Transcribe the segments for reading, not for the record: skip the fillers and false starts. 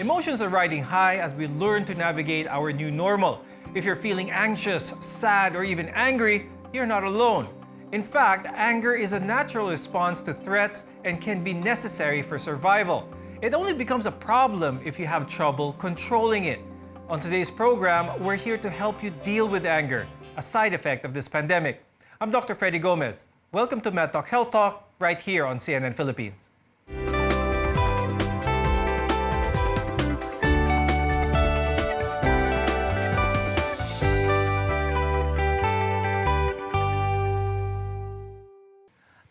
Emotions are riding high as we learn to navigate our new normal. If you're feeling anxious, sad, or even angry, you're not alone. In fact, anger is a natural response to threats and can be necessary for survival. It only becomes a problem if you have trouble controlling it. On today's program, we're here to help you deal with anger, a side effect of this pandemic. I'm Dr. Freddy Gomez. Welcome to MedTalk Health Talk, right here on CNN Philippines.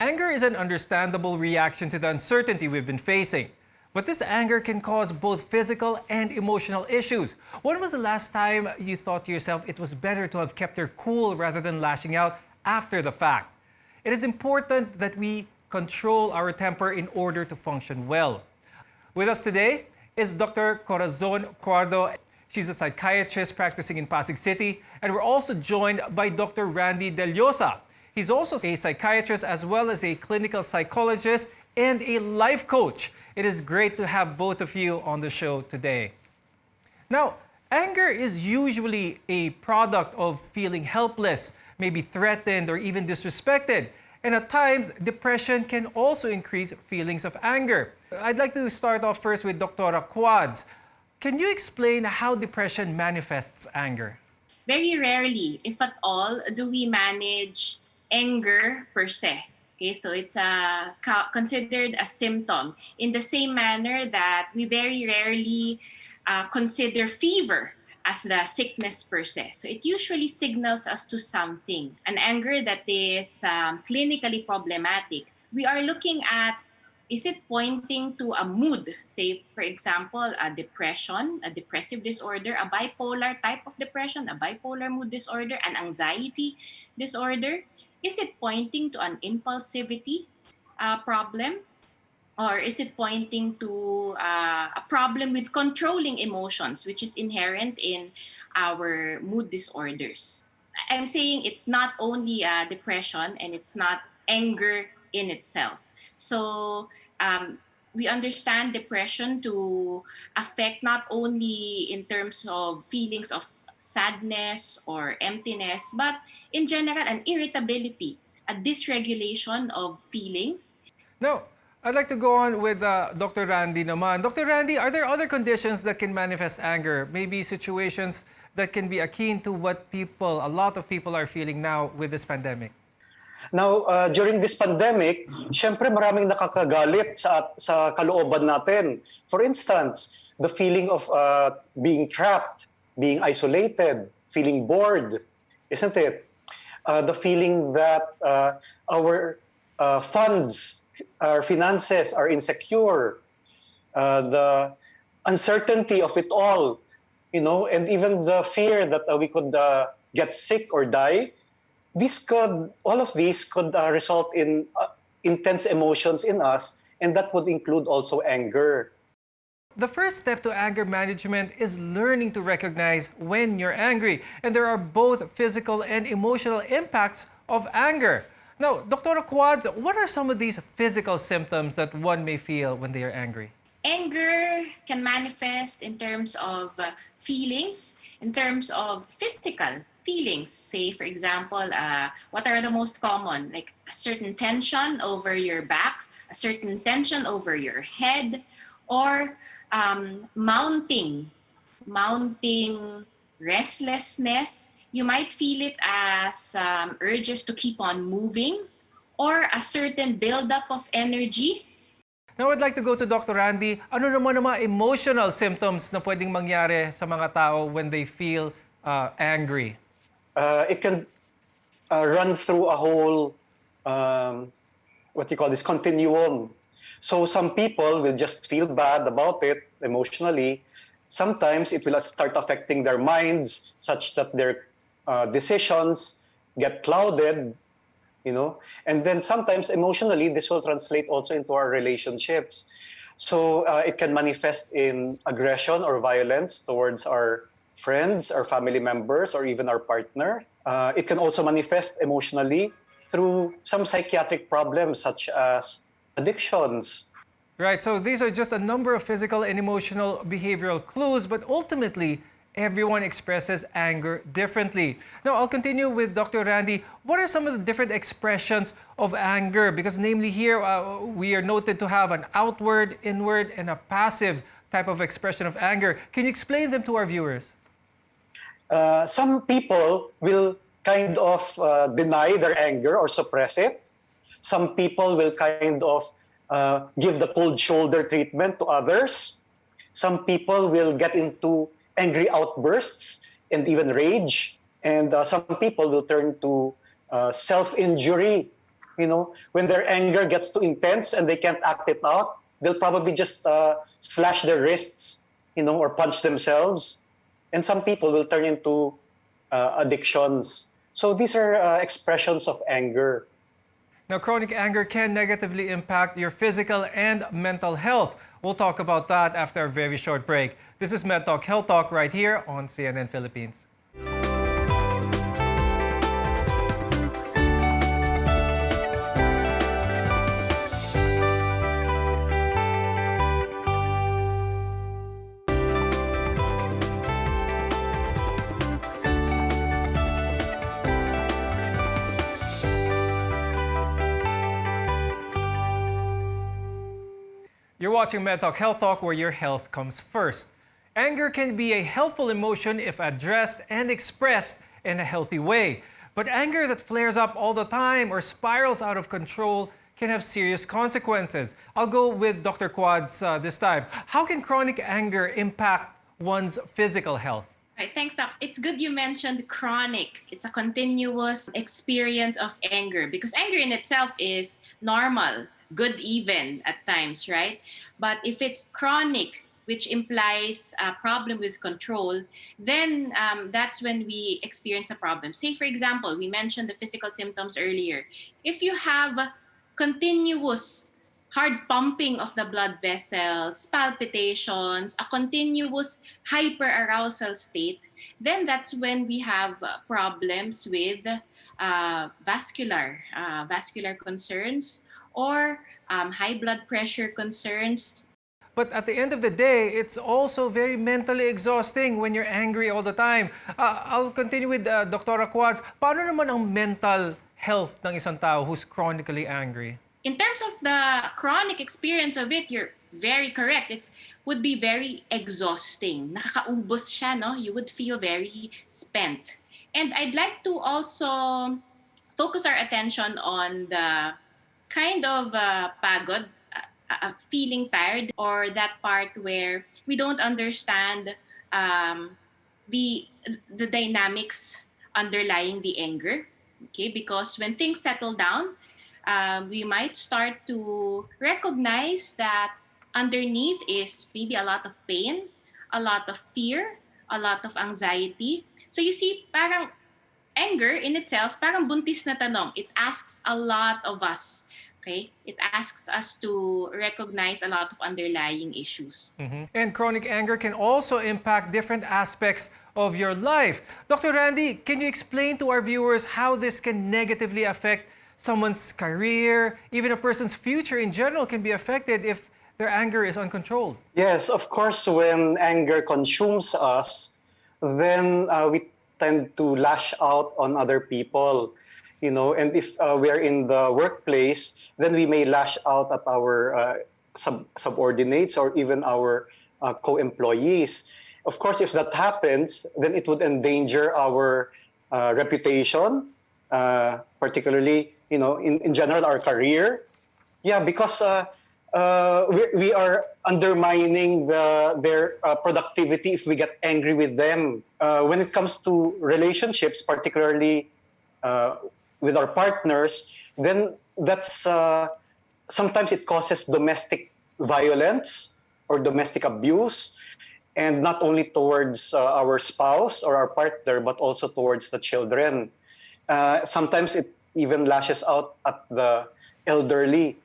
Anger is an understandable reaction to the uncertainty we've been facing. But this anger can cause both physical and emotional issues. When was the last time you thought to yourself it was better to have kept your cool rather than lashing out after the fact? It is important that we control our temper in order to function well. With us today is Dr. Corazon Cuardo. She's a psychiatrist practicing in Pasig City. And we're also joined by Dr. Randy Del Llosa. He's also a psychiatrist as well as a clinical psychologist and a life coach. It is great to have both of you on the show today. Now, anger is usually a product of feeling helpless, maybe threatened or even disrespected. And at times, depression can also increase feelings of anger. I'd like to start off first with Dr. Quads. Can you explain how depression manifests anger? Very rarely, if at all, do we manage anger per se. Okay, so it's considered a symptom in the same manner that we very rarely consider fever as the sickness per se. So it usually signals us to something, an anger that is clinically problematic. We are looking at, is it pointing to a mood? Say, for example, a depression, a depressive disorder, a bipolar type of depression, a bipolar mood disorder, an anxiety disorder. Is it pointing to an impulsivity problem? Or is it pointing to a problem with controlling emotions, which is inherent in our mood disorders? I'm saying it's not only depression and it's not anger in itself. So we understand depression to affect not only in terms of feelings of sadness or emptiness, but in general, an irritability, a dysregulation of feelings. Now, I'd like to go on with Dr. Randy naman. Dr. Randy, are there other conditions that can manifest anger? Maybe situations that can be akin to what a lot of people are feeling now with this pandemic? Now, during this pandemic, syempre maraming nakakagalit sa kalooban natin. For instance, the feeling of being trapped, being isolated, feeling bored, isn't it? The feeling that our funds, our finances are insecure, the uncertainty of it all, and even the fear that we could get sick or die. All of these could result in intense emotions in us, and that would include also anger. The first step to anger management is learning to recognize when you're angry. And there are both physical and emotional impacts of anger. Now, Dr. Quads, what are some of these physical symptoms that one may feel when they are angry? Anger can manifest in terms of feelings, in terms of physical feelings. Say, for example, what are the most common? Like a certain tension over your back, a certain tension over your head, or mounting restlessness. You might feel it as urges to keep on moving or a certain buildup of energy. Now, I'd like to go to Dr. Randy. Ano naman ang mga emotional symptoms na pwedeng mangyari sa mga tao when they feel angry? It can run through a whole, continuum. So some people will just feel bad about it emotionally. Sometimes it will start affecting their minds such that their decisions get clouded, and then sometimes emotionally this will translate also into our relationships. So it can manifest in aggression or violence towards our friends, our family members, or even our partner. It can also manifest emotionally through some psychiatric problems such as addictions. Right, so these are just a number of physical and emotional behavioral clues, but ultimately, everyone expresses anger differently. Now, I'll continue with Dr. Randy. What are some of the different expressions of anger? Because namely here, we are noted to have an outward, inward, and a passive type of expression of anger. Can you explain them to our viewers? Some people will kind of deny their anger or suppress it. Some people will kind of give the cold shoulder treatment to others. Some people will get into angry outbursts and even rage. And some people will turn to self-injury. You know, when their anger gets too intense and they can't act it out, they'll probably just slash their wrists, you know, or punch themselves. And some people will turn into addictions. So these are expressions of anger. Now, chronic anger can negatively impact your physical and mental health. We'll talk about that after a very short break. This is Med Talk Health Talk right here on CNN Philippines. You're watching Med Talk Health Talk, where your health comes first. Anger can be a helpful emotion if addressed and expressed in a healthy way. But anger that flares up all the time or spirals out of control can have serious consequences. I'll go with Dr. Quads this time. How can chronic anger impact one's physical health? Right, thanks. It's good you mentioned chronic. It's a continuous experience of anger because anger in itself is normal, good even at times, right? But if it's chronic, which implies a problem with control, then that's when we experience a problem. Say, for example, we mentioned the physical symptoms earlier. If you have continuous hard pumping of the blood vessels, palpitations, a continuous hyperarousal state, then that's when we have problems with vascular concerns or high blood pressure concerns. But at the end of the day, it's also very mentally exhausting when you're angry all the time. I'll continue with Dr. Quads. Paano naman ang mental health ng isang tao who's chronically angry? In terms of the chronic experience of it, you're very correct. It would be very exhausting. Nakakaubos siya, no? You would feel very spent. And I'd like to also focus our attention on the kind of pagod, feeling tired, or that part where we don't understand the dynamics underlying the anger. Okay, because when things settle down, we might start to recognize that underneath is maybe a lot of pain, a lot of fear, a lot of anxiety. So you see, parang anger in itself, parang buntis na tanong. It asks a lot of us. Okay? It asks us to recognize a lot of underlying issues. And chronic anger can also impact different aspects of your life. Dr. Randy, can you explain to our viewers how this can negatively affect someone's career, even a person's future in general can be affected if their anger is uncontrolled? Yes, of course, when anger consumes us, then we tend to lash out on other people, you know, and if we are in the workplace, then we may lash out at our subordinates or even our co-employees. Of course, if that happens, then it would endanger our reputation, particularly, you know, in general, our career. Yeah, because we are undermining their productivity if we get angry with them. When it comes to relationships, particularly with our partners, then that's sometimes it causes domestic violence or domestic abuse, and not only towards our spouse or our partner, but also towards the children. Sometimes it even lashes out at the elderly.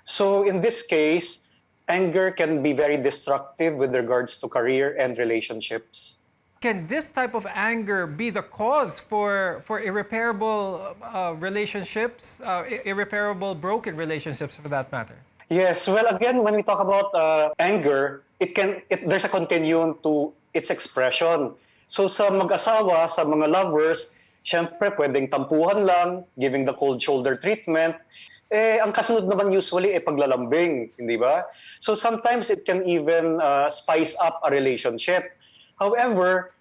So in this case, anger can be very destructive with regards to career and relationships. Can this type of anger be the cause for irreparable relationships, irreparable broken relationships for that matter? Yes, well, again, when we talk about anger, there's a continuum to its expression. So sa mag-asawa, sa mga lovers, syempre pwedeng tampuhan lang, giving the cold shoulder treatment. Ang kasunod naman usually paglalambing, hindi ba? So sometimes it can even spice up a relationship. However,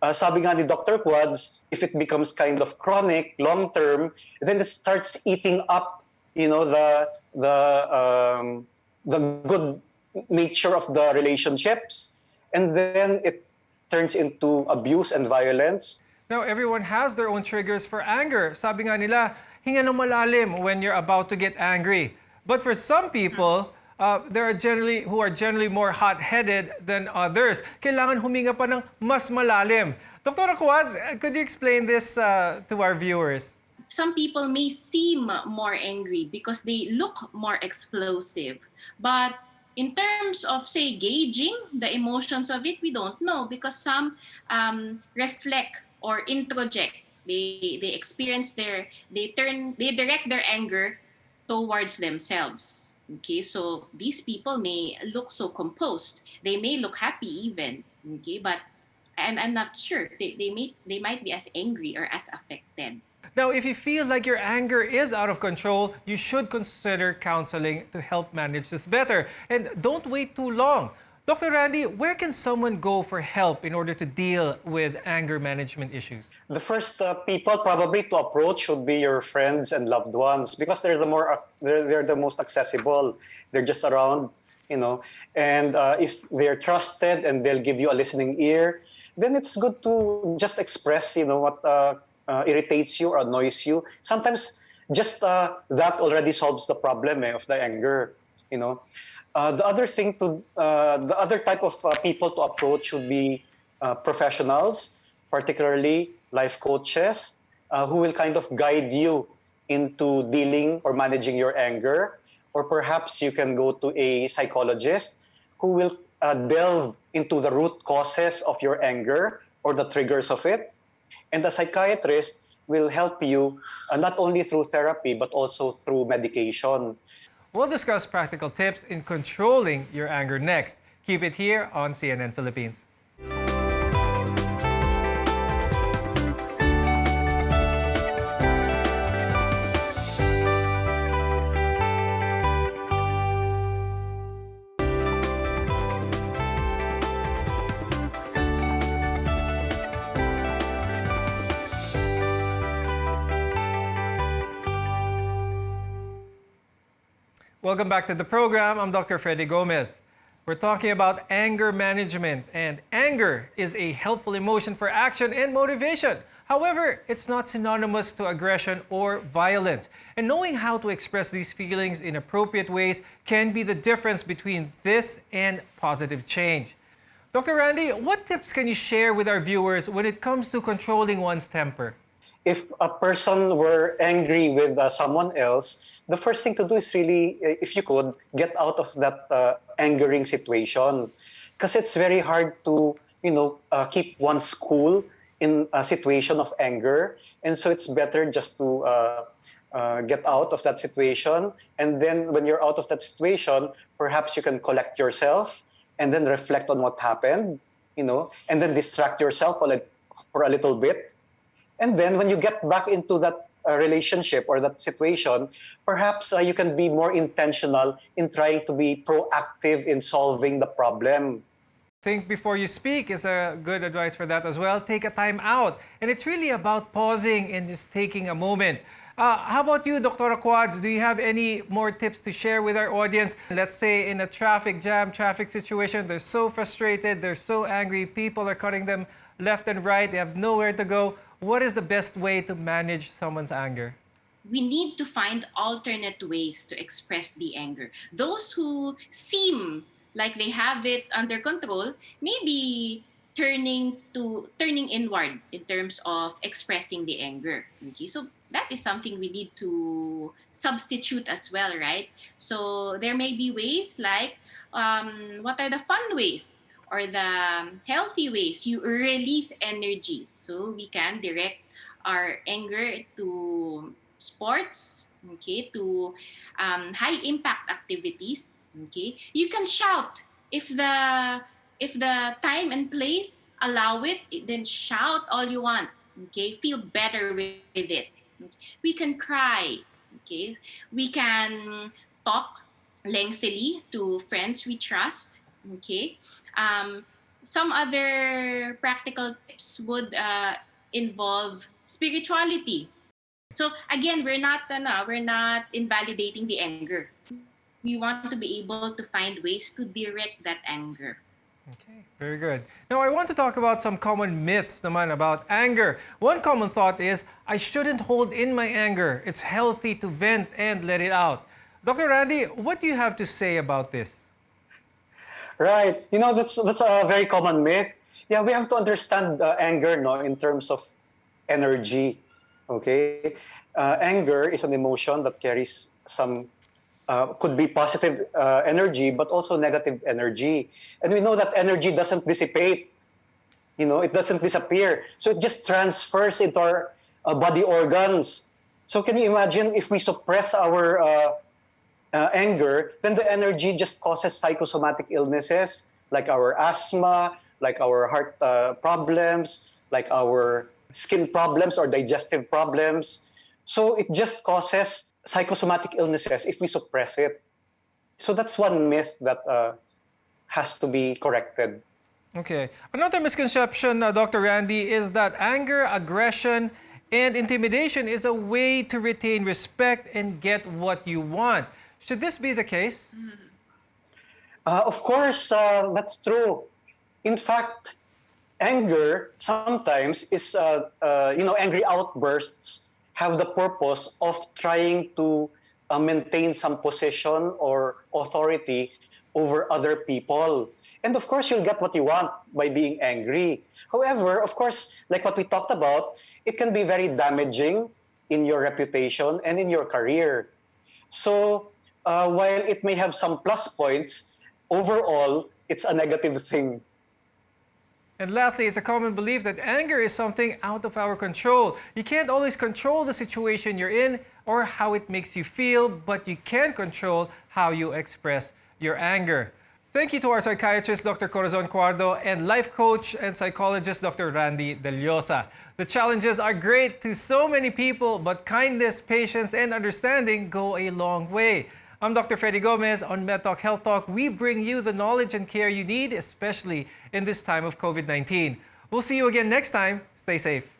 sabi nga ni Dr. Quads, if it becomes kind of chronic, long-term, then it starts eating up, the the good nature of the relationships, and then it turns into abuse and violence. Now, everyone has their own triggers for anger. Sabi nga nila, hinga ng malalim when you're about to get angry. But for some people, there are who are generally more hot-headed than others. Kailangan huminga pa ng mas malalim. Dr. Quads, could you explain this to our viewers? Some people may seem more angry because they look more explosive. But in terms of, say, gauging the emotions of it, we don't know because some reflect or introject. They experience they direct their anger towards themselves. Okay, so these people may look so composed. They may look happy even. Okay, but I'm not sure. They might be as angry or as affected. Now, if you feel like your anger is out of control, you should consider counseling to help manage this better. And don't wait too long. Dr. Randy, where can someone go for help in order to deal with anger management issues? The first people probably to approach should be your friends and loved ones because they're the most accessible. They're just around, and if they're trusted and they'll give you a listening ear, then it's good to just express, what irritates you or annoys you. Sometimes just that already solves the problem of the anger. The other type of people to approach would be professionals, particularly life coaches, who will kind of guide you into dealing or managing your anger. Or perhaps you can go to a psychologist who will delve into the root causes of your anger or the triggers of it. And the psychiatrist will help you not only through therapy but also through medication. We'll discuss practical tips in controlling your anger next. Keep it here on CNN Philippines. Welcome back to the program. I'm Dr. Freddy Gomez. We're talking about anger management, and anger is a helpful emotion for action and motivation. However, it's not synonymous to aggression or violence. And knowing how to express these feelings in appropriate ways can be the difference between this and positive change. Dr. Randy, what tips can you share with our viewers when it comes to controlling one's temper? If a person were angry with someone else, the first thing to do is really, if you could, get out of that angering situation. Because it's very hard to, keep one's cool in a situation of anger. And so it's better just to get out of that situation. And then when you're out of that situation, perhaps you can collect yourself and then reflect on what happened, and then distract yourself for a little bit. And then when you get back into that relationship or that situation, perhaps you can be more intentional in trying to be proactive in solving the problem. Think before you speak is a good advice for that as well. Take a time out. And it's really about pausing and just taking a moment. How about you, Dr. Quads? Do you have any more tips to share with our audience? Let's say in a traffic situation, they're so frustrated, they're so angry, people are cutting them left and right, they have nowhere to go. What is the best way to manage someone's anger? We need to find alternate ways to express the anger. Those who seem like they have it under control may be turning inward in terms of expressing the anger. Okay, so that is something we need to substitute as well, right? So there may be ways like what are the fun ways or the healthy ways you release energy. So we can direct our anger to sports, okay, to high impact activities. Okay, you can shout if the time and place allow it, then shout all you want. Okay, feel better with it. We can cry. Okay, we can talk lengthily to friends we trust. Okay, um, some other practical tips would involve spirituality. So again, we're not invalidating the anger. We want to be able to find ways to direct that anger. Okay, very good. Now, I want to talk about some common myths naman about anger. One common thought is, I shouldn't hold in my anger. It's healthy to vent and let it out. Dr. Randy, what do you have to say about this? Right. That's a very common myth. Yeah, we have to understand anger, no, in terms of energy. Okay, anger is an emotion that carries some could be positive energy, but also negative energy. And we know that energy doesn't dissipate. It doesn't disappear. So it just transfers into our body organs. So can you imagine if we suppress our anger, then the energy just causes psychosomatic illnesses like our asthma, like our heart problems, like our skin problems or digestive problems. So it just causes psychosomatic illnesses if we suppress it. So that's one myth that has to be corrected. Okay. Another misconception, Dr. Randy, is that anger, aggression, and intimidation is a way to retain respect and get what you want. Should this be the case? Of course, that's true. In fact, anger sometimes is, angry outbursts have the purpose of trying to maintain some position or authority over other people. And of course, you'll get what you want by being angry. However, of course, like what we talked about, it can be very damaging in your reputation and in your career. So while it may have some plus points, overall, it's a negative thing. And lastly, it's a common belief that anger is something out of our control. You can't always control the situation you're in or how it makes you feel, but you can control how you express your anger. Thank you to our psychiatrist, Dr. Corazon Cuardo, and life coach and psychologist, Dr. Randy Del Llosa. The challenges are great to so many people, but kindness, patience, and understanding go a long way. I'm Dr. Freddy Gomez. On MedTalk Health Talk, we bring you the knowledge and care you need, especially in this time of COVID-19. We'll see you again next time. Stay safe.